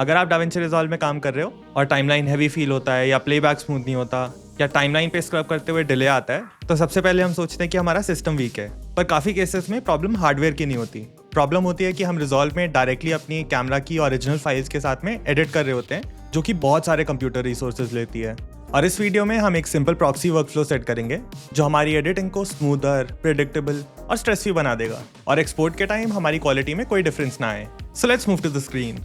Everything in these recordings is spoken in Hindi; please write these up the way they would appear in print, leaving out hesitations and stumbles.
अगर आप डाविंची रिजॉल्व में काम कर रहे हो और टाइमलाइन हैवी फील होता है या प्लेबैक स्मूथ नहीं होता या टाइमलाइन पे स्क्रब करते हुए डिले आता है, तो सबसे पहले हम सोचते हैं कि हमारा सिस्टम वीक है। पर काफ़ी केसेस में प्रॉब्लम हार्डवेयर की नहीं होती। प्रॉब्लम होती है कि हम रिजॉल्व में डायरेक्टली अपनी कैमरा की ओरिजिनल फाइल्स के साथ में एडिट कर रहे होते हैं, जो कि बहुत सारे कंप्यूटर रिसोर्सेज लेती है। और इस वीडियो में हम एक सिंपल प्रॉक्सी वर्कफ्लो सेट करेंगे जो हमारी एडिटिंग को स्मूदर, प्रेडिक्टेबल और स्ट्रेस फ्री बना देगा और एक्सपोर्ट के टाइम हमारी क्वालिटी में कोई डिफरेंस ना आए। So let's move to the screen.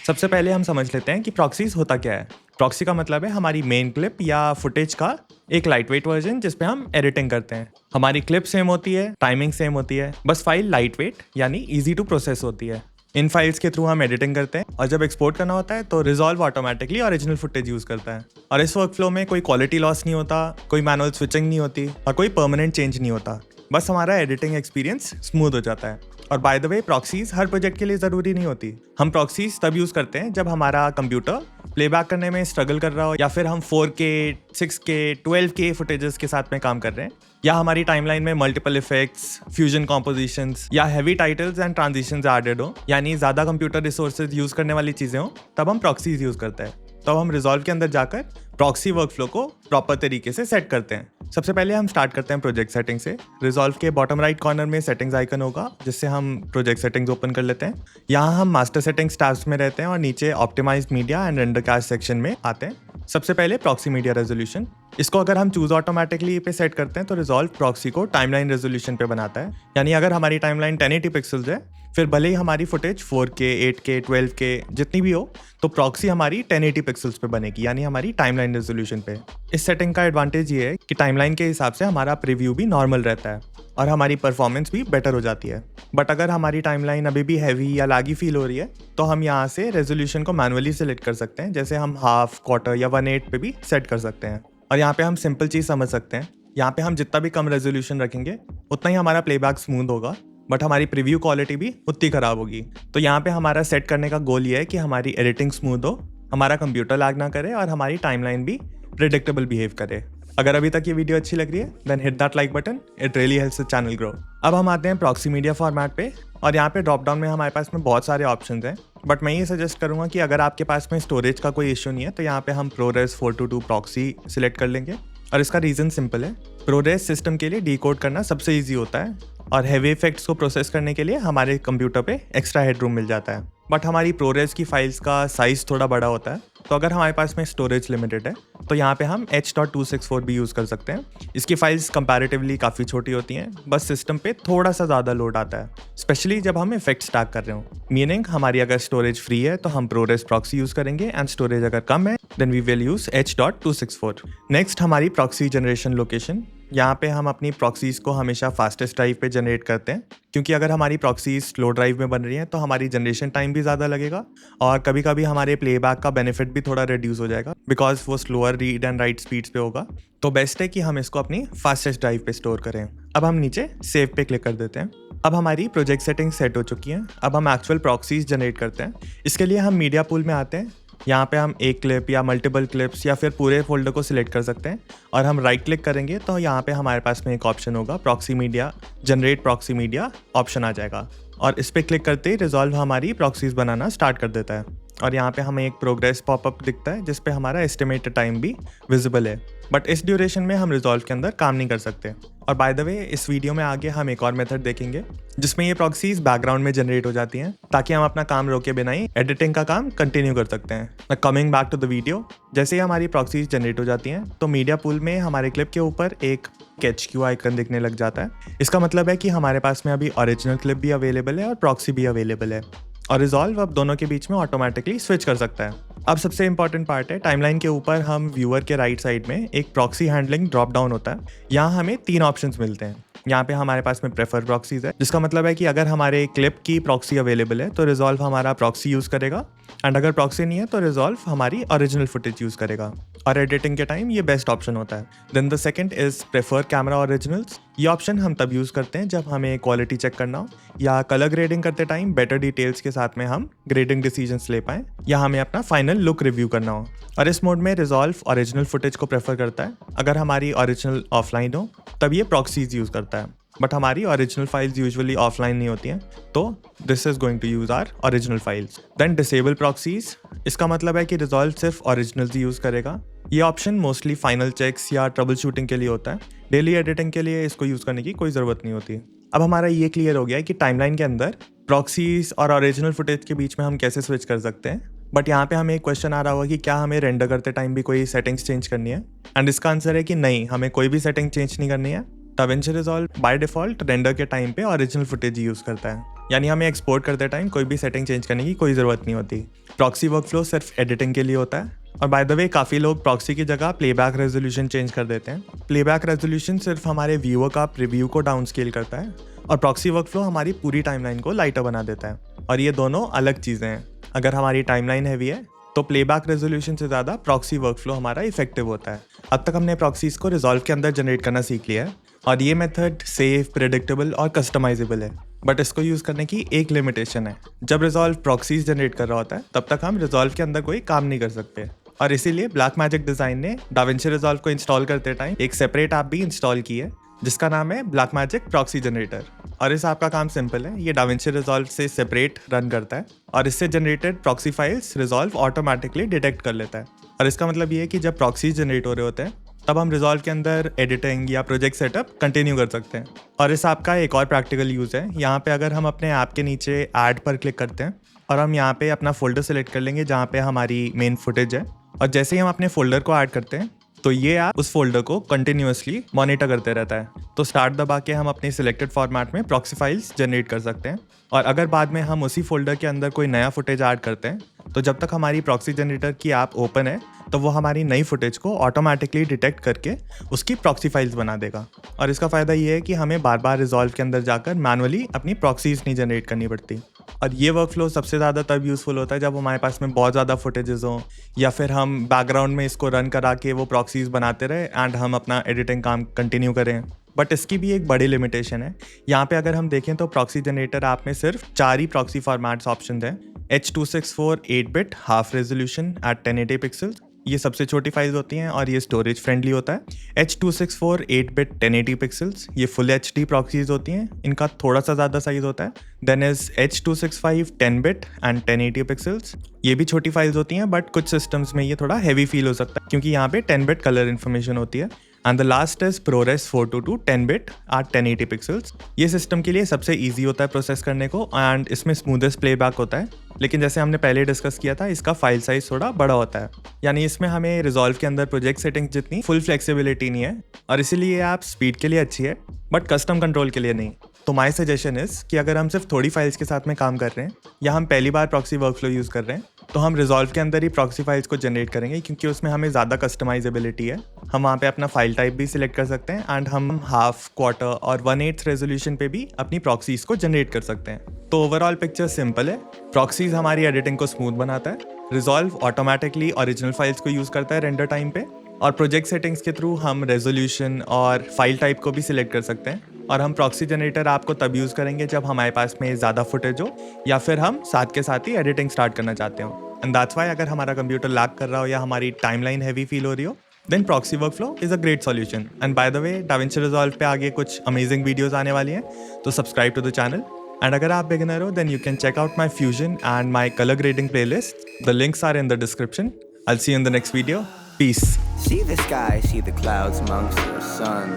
सबसे पहले हम समझ लेते हैं कि प्रॉक्सीज होता क्या है। प्रॉक्सी का मतलब है हमारी मेन क्लिप या फुटेज का एक लाइटवेट वर्जन जिसपे हम एडिटिंग करते हैं। हमारी क्लिप सेम होती है, टाइमिंग सेम होती है, बस फाइल लाइटवेट यानी इजी टू प्रोसेस होती है। इन फाइल्स के थ्रू हम एडिटिंग करते हैं और जब एक्सपोर्ट करना होता है तो resolve automatically original footage use करता है। और इस वर्कफ्लो में कोई क्वालिटी लॉस नहीं होता, कोई मैनुअल स्विचिंग नहीं होती और कोई परमानेंट चेंज नहीं होता। बस हमारा एडिटिंग एक्सपीरियंस स्मूथ हो जाता है। और bye the way, proxies her project के लिए ज़रूरी नहीं होती। हम प्रॉक्सीज तब यूज़ करते हैं जब हमारा कंप्यूटर प्लेबैक करने में स्ट्रगल कर रहा हो, या फिर हम 4K, 6K, 12K फुटेजेस के साथ में काम कर रहे हैं, या हमारी टाइमलाइन में मल्टीपल इफेक्ट्स, फ्यूजन कॉम्पोजिशंस या heavy titles and transitions added हो, यानी ज़्यादा कंप्यूटर रिसोर्सेज यूज़ करने वाली चीज़ें हो, तब हम प्रॉक्सीज यूज़ करते हैं। तब हम रिजॉल्व के अंदर जाकर प्रॉक्सी वर्कफ्लो को प्रॉपर तरीके से सेट करते हैं। सबसे पहले हम स्टार्ट करते हैं प्रोजेक्ट सेटिंग से। रिजॉल्व के बॉटम राइट कॉर्नर में सेटिंग्स आइकन होगा, जिससे हम प्रोजेक्ट सेटिंग्स ओपन कर लेते हैं। यहाँ हम मास्टर सेटिंग्स टैब्स में रहते हैं और नीचे optimized media and render cache section में आते हैं। सबसे पहले प्रॉक्सी मीडिया रेजोल्यूशन, इसको अगर हम चूज ऑटोमेटिकली पे सेट करते हैं तो रिजॉल्व प्रॉक्सी को टाइमलाइन रेजोल्यूशन पे बनाता है। यानी अगर हमारी टाइमलाइन 1080 पिक्सल्स है, फिर भले ही हमारी फुटेज 4K, 8K, 12K जितनी भी हो, तो प्रॉक्सी हमारी 1080 पिक्सल्स पे बनेगी, यानी हमारी टाइमलाइन रेजोल्यूशन पे। इस सेटिंग का एडवांटेज ये है कि टाइमलाइन के हिसाब से हमारा प्रीव्यू भी नॉर्मल रहता है और हमारी परफॉर्मेंस भी बेटर हो जाती है। बट अगर हमारी टाइमलाइन अभी भी हैवी या लैगी फील हो रही है, तो हम यहाँ से रेजोल्यूशन को मैनुअली सेलेक्ट कर सकते हैं, जैसे हम हाफ, क्वार्टर या 1/8 पे भी सेट कर सकते हैं। और यहाँ पे हम सिंपल चीज़ समझ सकते हैं, यहाँ पे हम जितना भी कम रेजोल्यूशन रखेंगे उतना ही हमारा प्लेबैक स्मूथ होगा, बट हमारी प्रीव्यू क्वालिटी भी उतनी ख़राब होगी। तो यहाँ पे हमारा सेट करने का गोल ये है कि हमारी एडिटिंग स्मूथ हो, हमारा कंप्यूटर लैग ना करे और हमारी टाइमलाइन भी प्रेडिक्टेबल बिहेव करे। अगर अभी तक ये वीडियो अच्छी लग रही है, then hit that like button, it really helps the channel grow. अब हम आते हैं प्रॉक्सी मीडिया फॉर्मेट पे और यहाँ पे ड्रॉप डाउन में हमारे पास में बहुत सारे ऑप्शंस हैं, बट मैं ये सजेस्ट करूँगा कि अगर आपके पास में स्टोरेज का कोई इशू नहीं है, तो यहाँ पे हम ProRes 422 प्रॉक्सी सिलेक्ट कर लेंगे। और इसका रीज़न सिंपल है, ProRes सिस्टम के लिए डीकोड करना सबसे ईजी होता है और हैवी इफेक्ट्स को प्रोसेस करने के लिए हमारे कंप्यूटर पे एक्स्ट्रा हेडरूम मिल जाता है। बट हमारी ProRes की फाइल्स का साइज़ थोड़ा बड़ा होता है, तो अगर हमारे पास में स्टोरेज लिमिटेड है तो यहाँ पे हम H.264 भी यूज़ कर सकते हैं। इसकी फाइल्स कंपैरेटिवली काफ़ी छोटी होती हैं, बस सिस्टम पे थोड़ा सा ज़्यादा लोड आता है, स्पेशली जब हम इफेक्ट स्टैक कर रहे हो। मीनिंग हमारी अगर स्टोरेज फ्री है तो हम ProRes प्रॉक्सी यूज़ करेंगे एंड स्टोरेज अगर कम है then we will use H.264। Next हमारी प्रॉक्सी जनरेशन लोकेशन। यहाँ पे हम अपनी प्रॉक्सीज को हमेशा फास्टेस्ट ड्राइव पे जनरेट करते हैं, क्योंकि अगर हमारी प्रॉक्सीज स्लो ड्राइव में बन रही हैं तो हमारी जनरेशन टाइम भी ज़्यादा लगेगा और कभी कभी हमारे प्लेबैक का बेनिफिट भी थोड़ा रिड्यूस हो जाएगा, बिकॉज वो slower read and right speeds पे होगा। तो बेस्ट है कि हम इसको अपनी फास्टेस्ट ड्राइव पे स्टोर करें। अब हम नीचे सेव पे क्लिक कर देते हैं। अब हमारी प्रोजेक्ट सेटिंग सेट हो चुकी हैं। अब हम एक्चुअल प्रॉक्सीज जनरेट करते हैं। इसके लिए हम मीडिया पूल में आते हैं। यहाँ पे हम एक क्लिप या मल्टीपल क्लिप्स या फिर पूरे फोल्डर को सिलेक्ट कर सकते हैं और हम राइट क्लिक करेंगे तो यहाँ पे हमारे पास में एक ऑप्शन होगा, proxy media, generate proxy media option आ जाएगा और इस पर क्लिक करते ही रिजॉल्व हमारी प्रॉक्सीज बनाना स्टार्ट कर देता है। और यहाँ पे हमें एक प्रोग्रेस पॉपअप दिखता है जिस पे हमारा एस्टिमेटेड टाइम भी विजिबल है, बट इस ड्यूरेशन में हम रिजॉल्व के अंदर काम नहीं कर सकते। और बाय द वे, इस वीडियो में आगे हम एक और मेथड देखेंगे जिसमें ये प्रॉक्सीज बैकग्राउंड में जनरेट हो जाती हैं, ताकि हम अपना काम रोके बिना ही एडिटिंग का काम कंटिन्यू कर सकते हैं। Coming back to the video, जैसे ही हमारी प्रॉक्सीज जनरेट हो जाती हैं तो मीडिया पूल में हमारे क्लिप के ऊपर एक HQ आइकन दिखने लग जाता है। इसका मतलब है कि हमारे पास में अभी ओरिजिनल क्लिप भी अवेलेबल है और प्रॉक्सी भी अवेलेबल है और रिजॉल्व अब दोनों के बीच में ऑटोमेटिकली स्विच कर सकता है। अब सबसे इंपॉर्टेंट पार्ट है, टाइमलाइन के ऊपर हम व्यूअर के राइट साइड में एक प्रॉक्सी हैंडलिंग ड्रॉप डाउन होता है। यहाँ हमें 3 ऑप्शंस मिलते हैं। यहाँ पे हमारे पास में प्रेफर प्रॉक्सीज है, जिसका मतलब है कि अगर हमारे क्लिप की प्रॉक्सी अवेलेबल है तो रिजॉल्व हमारा प्रॉक्सी यूज़ करेगा एंड अगर प्रॉक्सी नहीं है तो रिजॉल्व हमारी ओरिजिनल फुटेज यूज़ करेगा और एडिटिंग के टाइम ये बेस्ट ऑप्शन होता है। Then the second is prefer camera originals. ये ऑप्शन हम तब यूज़ करते हैं जब हमें क्वालिटी चेक करना हो या कलर ग्रेडिंग करते टाइम बेटर डिटेल्स के साथ में हम ग्रेडिंग डिसीजंस ले पाएँ या हमें अपना फाइनल लुक रिव्यू करना हो। और इस मोड में रिजॉल्व ओरिजिनल फुटेज को प्रेफर करता है। अगर हमारी ओरिजिनल ऑफलाइन हो तब ये प्रॉक्सीज यूज़ करता है। बट हमारी ओरिजिनल फाइल्स यूजुअली ऑफलाइन नहीं होती हैं, तो this is going to use our originals files. Then disable proxies, इसका मतलब है कि रिजॉल्व सिर्फ ओरिजिनल्स यूज करेगा। ये ऑप्शन मोस्टली फाइनल चेक्स या ट्रबल शूटिंग के लिए होता है, डेली एडिटिंग के लिए इसको यूज करने की कोई जरूरत नहीं होती। अब हमारा ये क्लियर हो गया है कि टाइमलाइन के अंदर प्रॉक्सीज और ओरिजिनल फुटेज के बीच में हम कैसे स्विच कर सकते हैं। बट यहाँ पे हमें एक क्वेश्चन आ रहा होगा कि क्या हमें रेंडर करते टाइम भी कोई सेटिंग्स चेंज करनी है, एंड इसका आंसर है कि नहीं, हमें कोई भी सेटिंग चेंज नहीं करनी है। DaVinci Resolve by default render के टाइम पे ओरिजिनल फुटेज यूज़ करता है, यानी हमें एक्सपोर्ट करते टाइम कोई भी सेटिंग चेंज करने की कोई ज़रूरत नहीं होती। प्रॉक्सी वर्कफ्लो सिर्फ एडिटिंग के लिए होता है। और बाय द वे काफ़ी लोग प्रॉक्सी की जगह प्लेबैक रेजोल्यूशन चेंज कर देते हैं। प्लेबैक रेजोल्यूशन सिर्फ हमारे व्यूअर का प्रीव्यू को डाउन स्केल करता है, और प्रॉक्सी वर्कफ्लो हमारी पूरी टाइमलाइन को लाइटर बना देता है। और ये दोनों अलग चीज़ें हैं। अगर हमारी टाइमलाइन हैवी है तो प्लेबैक रेजोल्यूशन से ज़्यादा प्रॉक्सी वर्कफ्लो हमारा इफेक्टिव होता है। अब तक हमने प्रॉक्सीज को रिजॉल्व के अंदर जनरेट करना सीख लिया है, और ये मेथड सेफ, प्रेडिक्टेबल और कस्टमाइजेबल है। बट इसको यूज़ करने की एक लिमिटेशन है, जब रिजॉल्व प्रॉक्सीज जनरेट कर रहा होता है तब तक हम रिजॉल्व के अंदर कोई काम नहीं कर सकते। और इसीलिए ब्लैकमैजिक डिज़ाइन ने DaVinci Resolve को इंस्टॉल करते टाइम एक सेपरेट ऐप भी इंस्टॉल की है, जिसका नाम है ब्लैकमैजिक प्रॉक्सी जनरेटर। और इस ऐप का काम सिंपल है, ये DaVinci Resolve से सेपरेट रन करता है, और इससे generated proxy files Resolve automatically detect कर लेता है। और इसका मतलब ये है कि जब प्रॉक्सीज जनरेट हो रहे होते हैं तब हम Resolve के अंदर एडिटिंग या प्रोजेक्ट सेटअप कंटिन्यू कर सकते हैं। और इस ऐप का एक और प्रैक्टिकल यूज़ है, यहाँ पे अगर हम अपने ऐप के नीचे ऐड पर क्लिक करते हैं और हम यहाँ पे अपना फोल्डर सेलेक्ट कर लेंगे जहाँ पे हमारी मेन फुटेज है, और जैसे ही हम अपने फोल्डर को ऐड करते हैं तो ये ऐप उस फोल्डर को कंटिन्यूअसली मॉनिटर करते रहता है। तो स्टार्ट दबा के हम अपने सिलेक्टेड फॉर्मेट में प्रॉक्सी फाइल्स जनरेट कर सकते हैं, और अगर बाद में हम उसी फोल्डर के अंदर कोई नया फुटेज ऐड करते हैं तो जब तक हमारी प्रॉक्सी जनरेटर की ऐप ओपन है तो वो हमारी नई फुटेज को ऑटोमेटिकली डिटेक्ट करके उसकी प्रॉक्सी फाइल्स बना देगा। और इसका फ़ायदा ये है कि हमें बार बार रिजॉल्व के अंदर जाकर मैनुअली अपनी प्रॉक्सीज नहीं जनरेट करनी पड़ती। और ये वर्कफ्लो सबसे ज़्यादा तब यूज़फुल होता है जब हमारे पास में बहुत ज़्यादा फुटेजेस हों, या फिर हम बैकग्राउंड में इसको रन करा के वो प्रॉक्सीज बनाते रहे एंड हम अपना एडिटिंग काम कंटिन्यू करें। बट इसकी भी एक बड़ी लिमिटेशन है। यहाँ पे अगर हम देखें तो प्रॉक्सी जनरेटर ऐप में सिर्फ 4 ही प्रॉक्सी फॉर्मेट्स ऑप्शन हैं। H.264 8-bit half resolution eight 1080 pixels, ये सबसे छोटी फाइल्स होती हैं और ये स्टोरेज फ्रेंडली होता है। H.264 8-bit 1080 पिक्सल्स, ये फुल HD प्रॉक्सीज होती हैं, इनका थोड़ा सा ज़्यादा साइज होता है। Then is H.265 10-bit and 1080 pixels, ये भी छोटी फाइल्स होती हैं, बट कुछ सिस्टम्स में ये थोड़ा हैवी फील हो सकता है क्योंकि यहाँ पे 10-bit कलर इन्फॉर्मेशन होती है। And the last is ProRes 422 10-bit at 1080 pixels, ये सिस्टम के लिए सबसे ईजी होता है प्रोसेस करने को, एंड इसमें स्मूदेस्ट प्लेबैक होता है। लेकिन जैसे हमने पहले डिस्कस किया था, इसका फाइल साइज थोड़ा बड़ा होता है, यानी इसमें हमें रिजॉल्व के अंदर प्रोजेक्ट सेटिंग्स जितनी फुल फ्लेक्सिबिलिटी नहीं है, और इसीलिए ये ऐप स्पीड के लिए अच्छी है बट कस्टम कंट्रोल के लिए नहीं। तो माई सजेशन इज़ कि अगर हम सिर्फ थोड़ी फाइल्स के साथ में काम कर रहे हैं या हम पहली बार प्रॉक्सी वर्कफ्लो यूज़ कर रहे हैं तो हम रिजॉल्व के अंदर ही प्रॉक्सी फाइल्स को जनरेट करेंगे, क्योंकि उसमें हमें ज़्यादा कस्टमाइजेबिलिटी है। हम वहाँ पे अपना फाइल टाइप भी सिलेक्ट कर सकते हैं, एंड हम हाफ, क्वार्टर और 1/8 रेजोल्यूशन पे भी अपनी प्रॉक्सीज को जनरेट कर सकते हैं। तो ओवरऑल पिक्चर सिंपल है। प्रॉक्सीज हमारी एडिटिंग को स्मूथ बनाता है, रिजॉल्व ऑटोमेटिकली ओरिजिनल फाइल्स को यूज़ करता है रेंडर टाइम पे, और प्रोजेक्ट सेटिंग्स के थ्रू हम रेजोल्यूशन और फाइल टाइप को भी सिलेक्ट कर सकते हैं। और हम प्रॉक्सी जनरेटर ऐप को तब यूज़ करेंगे जब हमारे पास में ज़्यादा फुटेज हो, या फिर हम साथ के साथ ही एडिटिंग स्टार्ट करना चाहते हो। एंड दैट्स वाई अगर हमारा कंप्यूटर लैग कर रहा हो या हमारी टाइमलाइन हैवी फील हो रही हो, then proxy workflow is a great solution. And by the way, DaVinci Resolve पे आगे कुछ अमेजिंग वीडियोज़ आने वाली हैं, तो subscribe to the channel. And अगर आप बिगिनर हो, then you can check out my fusion and my colour grading playlist. The links are in the description. I will see you in the next video. Peace. See the sky, see the clouds amongst the sun.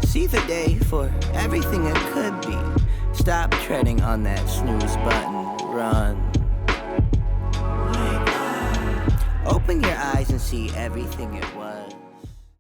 See the day for everything it could be. Stop treading on that snooze button. Run. Open your eyes and see everything it was.